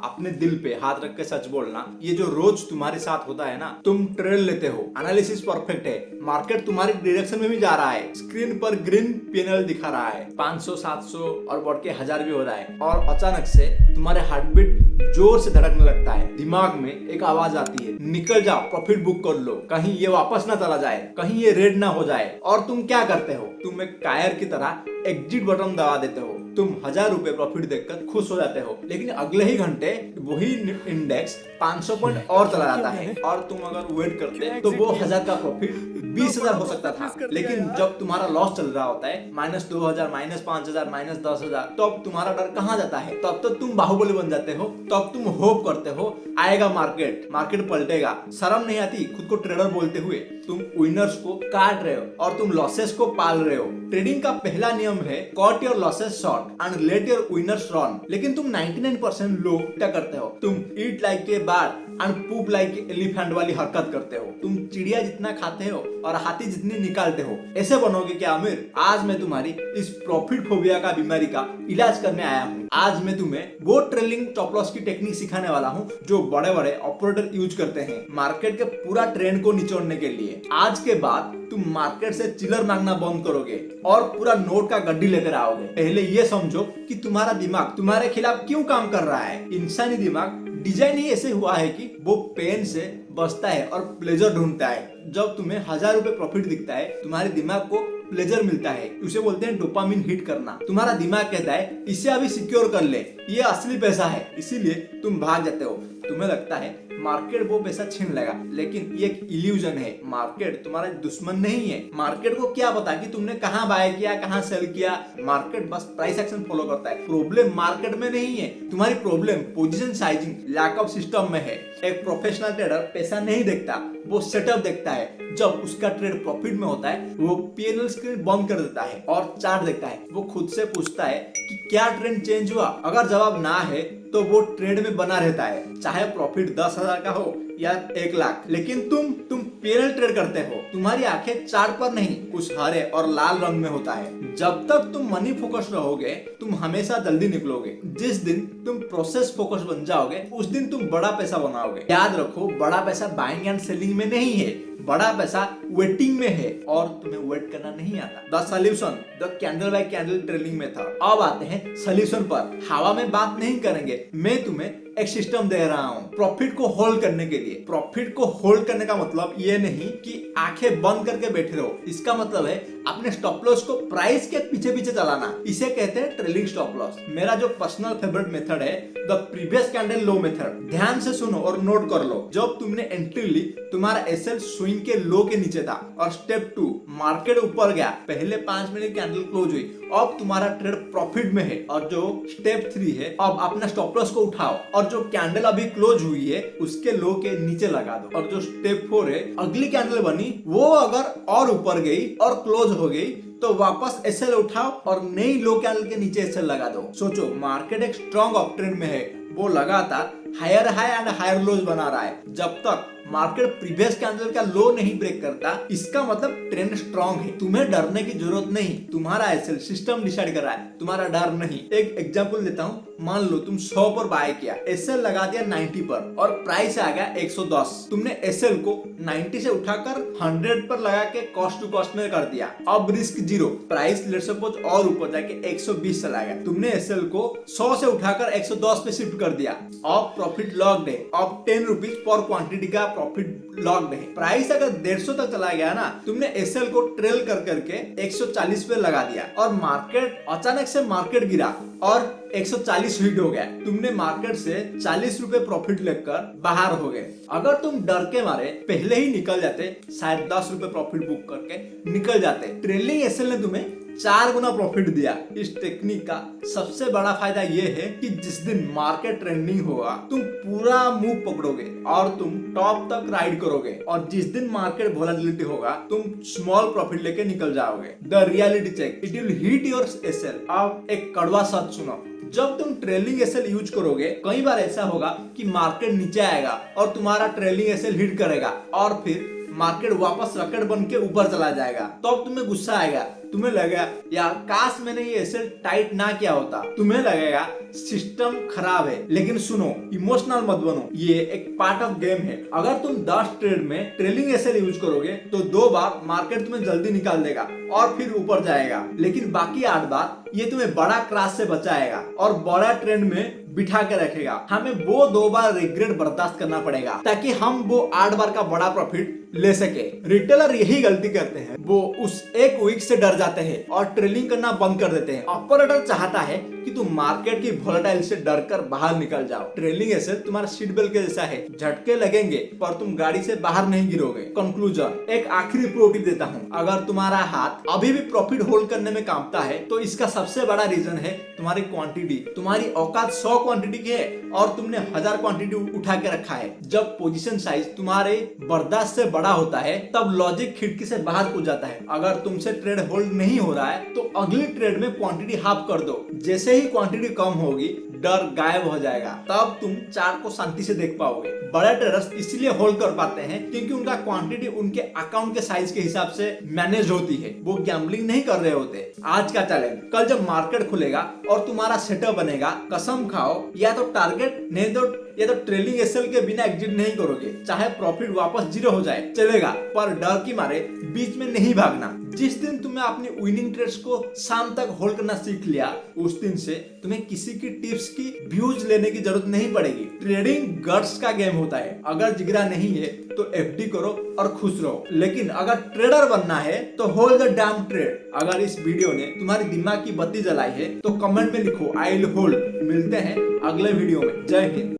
अपने दिल पे हाथ रख के सच बोलना, ये जो रोज तुम्हारे साथ होता है ना, तुम ट्रेड लेते हो, एनालिसिस परफेक्ट है, मार्केट तुम्हारी डायरेक्शन में भी जा रहा है, स्क्रीन पर ग्रीन पैनल दिखा रहा है, 500 700 और बढ़ के 1000 भी हो रहा है, और अचानक से तुम्हारे हार्ट बीट जोर से धड़कने लगता है, दिमाग में एक आवाज आती है, निकल जाओ, प्रॉफिट बुक कर लो, कहीं ये वापस ना चला जाए, कहीं ये रेड ना हो जाए। और तुम क्या करते हो? तुम एक कायर की तरह एग्जिट बटन दबा देते हो। तुम 1000 रुपए प्रॉफिट देखकर खुश हो जाते हो, लेकिन अगले ही घंटे वही इंडेक्स 500 पॉइंट और चला जाता है, और तुम अगर वेट करते तो वो 1000 का प्रॉफिट 20,000 हो सकता था। लेकिन जब तुम्हारा लॉस चल रहा होता है, -2000, -5000, -10,000, तो अब तुम्हारा डर कहाँ जाता है? तब तो तुम बाहुबली बन जाते हो, तब तुम होप करते हो आएगा मार्केट पलटेगा। शर्म नहीं आती खुद को ट्रेडर बोलते हुए? तुम विनर्स को काट रहे हो और तुम लॉसेस को पाल रहे हो। ट्रेडिंग का पहला नियम है cut your losses short and let your winners run. लेकिन तुम 99% लोग क्या करते हो? तुम eat like a bird and poop like a elephant वाली हरकत करते हो। तुम चिड़िया जितना खाते हो और हाथी जितनी निकालते हो। ऐसे बनोगे क्या अमीर? आज मैं तुम्हारी इस प्रॉफिट फोबिया का बीमारी का इलाज करने आया हूँ। आज मैं तुम्हें वो ट्रेलिंग स्टॉप लॉस की टेक्निक सिखाने वाला हूँ जो बड़े बड़े ऑपरेटर यूज करते हैं मार्केट के पूरा ट्रेंड को निचोड़ने के लिए। आज के बाद तुम मार्केट से चिल्लर मांगना बंद करोगे और पूरा नोट का गड्डी लेकर आओगे। पहले ये समझो कि तुम्हारा दिमाग तुम्हारे खिलाफ क्यों काम कर रहा है। इंसानी दिमाग डिजाइन ही ऐसे हुआ है कि वो पेन से बचता है और प्लेजर ढूंढता है। जब तुम्हें 1000 रुपए प्रॉफिट दिखता है, तुम्हारे दिमाग को प्लेजर मिलता है, उसे बोलते हैं डोपामिन हिट करना। तुम्हारा दिमाग कहता है इसे अभी सिक्योर कर ले, ये असली पैसा है, इसीलिए तुम भाग जाते हो। तुम्हें लगता है मार्केट वो पैसा छीन लेगा, लेकिन ये एक इल्यूजन है। मार्केट तुम्हारा दुश्मन नहीं है। मार्केट को क्या पता कि तुमने कहां बाय किया, कहां सेल किया। मार्केट बस प्राइस एक्शन फॉलो करता है। प्रॉब्लम मार्केट में नहीं है, तुम्हारी problem position sizing, lack of system में है। एक प्रोफेशनल ट्रेडर पैसा नहीं देखता, वो सेटअप देखता है। जब उसका ट्रेड प्रॉफिट में होता है, वो पीएनएल स्क्रीन बंद कर देता है और चार्ट देखता है। वो खुद से पूछता है कि क्या ट्रेंड चेंज हुआ। अगर जवाब ना है तो वो ट्रेड में बना रहता है, चाहे प्रॉफिट 10,000 का हो या 1 लाख। लेकिन तुम पीएनएल ट्रेड करते हो। तुम्हारी आंखें चार्ट पर नहीं, कुछ हरे और लाल रंग में होता है। जब तक तुम मनी फोकस रहोगे, तुम हमेशा जल्दी निकलोगे। जिस दिन तुम प्रोसेस फोकस बन जाओगे, उस दिन तुम बड़ा पैसा बनाओगे। याद रखो, बड़ा पैसा बाइंग एंड सेलिंग में नहीं है, बड़ा पैसा वेटिंग में है, और तुम्हें वेट करना नहीं आता। The solution, the candle bye candle trading method. अब आते हैं सॉल्यूशन पर। हवा में बात नहीं करेंगे, मैं तुम्हें एक सिस्टम दे रहा हूँ प्रॉफिट को होल्ड करने के लिए। प्रॉफिट को होल्ड करने का मतलब ये नहीं कि आंखें बंद करके बैठे रहो। इसका मतलब है अपने स्टॉप लॉस को प्राइस के पीछे पीछे चलाना। इसे कहते हैं ट्रेलिंग स्टॉप लॉस। मेरा जो पर्सनल फेवरेट मेथड है the previous candle low method. ध्यान से सुनो और नोट कर लो। जब तुमने एंट्री ली, तुम्हारा एसएल स्विंग के लो के नीचे था, और स्टेप 2 मार्केट ऊपर गया, पहले 5 मिनट कैंडल क्लोज हुई, अब तुम्हारा ट्रेड प्रॉफिट में है। और जो स्टेप 3 है, अब अपना स्टॉप लॉस को उठाओ और जो कैंडल अभी क्लोज हुई है उसके लो के नीचे लगा दो। और जो स्टेप 4 है, अगली कैंडल बनी वो अगर और ऊपर गई और क्लोज हो गई तो वापस एसएल उठाओ और नई लो कैंडल के नीचे एसएल लगा दो। सोचो, मार्केट एक स्ट्रॉन्ग अप ट्रेंड में है, वो लगातार higher high and higher lows बना रहा है। जब तक मार्केट प्रीवियस कैंडल का लो नहीं ब्रेक करता, इसका मतलब ट्रेंड स्ट्रॉन्ग है। तुम्हें डरने की जरूरत नहीं, तुम्हारा एसएल सिस्टम डिसाइड कर रहा है, तुम्हारा डर नहीं। एक एग्जांपल देता हूँ। मान लो तुम 100 पर बाय किया, एसएल लगा दिया 90 पर और प्राइस आ गया 110। तुमने एसएल को 90 से उठाकर 100 पर लगा के कॉस्ट टू कॉस्ट में कर दिया। अब risk zero. Price let's suppose और ऊपर जाके 120 चला गया, तुमने एसएल को 100 से उठाकर 110 पे शिफ्ट कर दिया। अब प्रॉफिट लॉक्ड है। अब 10 रुपीज पर क्वांटिटी का प्रॉफिट लॉक्ड है। प्राइस अगर 150 तक चला गया ना, तुमने एसएल को ट्रेल कर करके 140 पे लगा दिया और मार्केट अचानक से मार्केट गिरा और 140 हिट हो गया। तुमने मार्केट से 40 रुपए प्रॉफिट लेकर बाहर हो गए। अगर तुम डर के मारे पहले ही निकल जाते, शायद 10 रुपए प्रॉफिट बुक करके निकल जाते। ट्रेलिंग एसएल ने तुम्हें 4 गुना प्रॉफिट दिया। इस टेक्निक का सबसे बड़ा फायदा यह है कि जिस दिन मार्केट ट्रेंडिंग होगा, तुम पूरा मूव पकड़ोगे और तुम टॉप तक राइड करोगे, और जिस दिन मार्केट वोलेटिलिटी होगा, तुम स्मॉल प्रॉफिट लेके निकल जाओगे। The reality check, it will hit your SL. अब एक कड़वा सच सुनो, जब तुम ट्रेलिंग एसएल यूज करोगे, कई बार ऐसा होगा कि मार्केट नीचे आएगा और तुम्हारा ट्रेलिंग एसएल हिट करेगा और फिर मार्केट वापस रकेट बन के ऊपर चला जाएगा। तो अब तुम्हें गुस्सा आएगा, तुम्हें लगेगा यार काश मैंने ये एसएल टाइट ना किया होता, तुम्हें लगेगा सिस्टम खराब है। लेकिन सुनो, इमोशनल मत बनो, ये एक पार्ट ऑफ गेम है। अगर तुम 10 ट्रेड में ट्रेलिंग एसएल यूज करोगे तो 2 बार मार्केट तुम्हें जल्दी निकाल देगा और फिर ऊपर जाएगा, लेकिन बाकी 8 बार ये तुम्हें बड़ा क्रैश से बचाएगा और बड़ा ट्रेंड में बिठा के रखेगा। हमें वो 2 बार रिग्रेट बर्दाश्त करना पड़ेगा ताकि हम वो 8 बार का बड़ा प्रॉफिट ले सके। रिटेलर यही गलती करते हैं, वो उस एक वीक से डर जाते हैं और ट्रेलिंग करना बंद कर देते हैं। ऑपरेटर चाहता है कि तुम मार्केट की वोलेटाइल से डर कर बाहर निकल जाओ। ट्रेलिंग एसएल तुम्हारा सीट बेल्ट के जैसा है, झटके लगेंगे पर तुम गाड़ी से बाहर नहीं गिरोगे। कंक्लूजन, एक आखिरी प्रो टिप देता हूँ, अगर तुम्हारा हाथ अभी भी प्रॉफिट होल्ड करने में कांपता है तो इसका सबसे बड़ा रीजन है तुम्हारी क्वांटिटी। तुम्हारी औकात 100 क्वांटिटी की है और तुमने 1000 क्वांटिटी उठा के रखा है। जब पोजीशन साइज तुम्हारे बर्दाश्त से बड़ा होता है तब लॉजिक खिड़की से बाहर कूद जाता है। अगर तुमसे ट्रेड होल्ड नहीं हो रहा है तो अगली ट्रेड में क्वांटिटी हाफ कर दो। जैसे ही क्वांटिटी कम होगी डर गायब हो जाएगा, तब तुम चार्ट को शांति से देख पाओगे। बड़े ट्रेडर्स इसलिए होल्ड कर पाते हैं क्योंकि उनका क्वांटिटी उनके अकाउंट के साइज के हिसाब से मैनेज होती है, वो गैम्बलिंग नहीं कर रहे होते। आज का चैलेंज, कल जब मार्केट खुलेगा और तुम्हारा सेटअप बनेगा, कसम खाओ या तो टारगेट नहीं तो या तो ट्रेलिंग एसएल के बिना एग्जिट नहीं करोगे। चाहे प्रॉफिट वापस 0 हो जाए चलेगा, पर डर की मारे बीच में नहीं भागना। जिस दिन तुम्हें अपनी विनिंग ट्रेड्स को शाम तक होल्ड करना सीख लिया, उस दिन से तुम्हें किसी की टिप्स की व्यूज लेने की जरूरत नहीं पड़ेगी। ट्रेडिंग गट्स का गेम होता है, अगर जिगरा नहीं है तो एफडी करो और खुश रहो, लेकिन अगर ट्रेडर बनना है तो होल्ड द डैम ट्रेड। अगर इस वीडियो ने तुम्हारी दिमाग की बत्ती जलाई है तो कमेंट में लिखो आई विल होल्ड। मिलते हैं अगले वीडियो में। जय हिंद।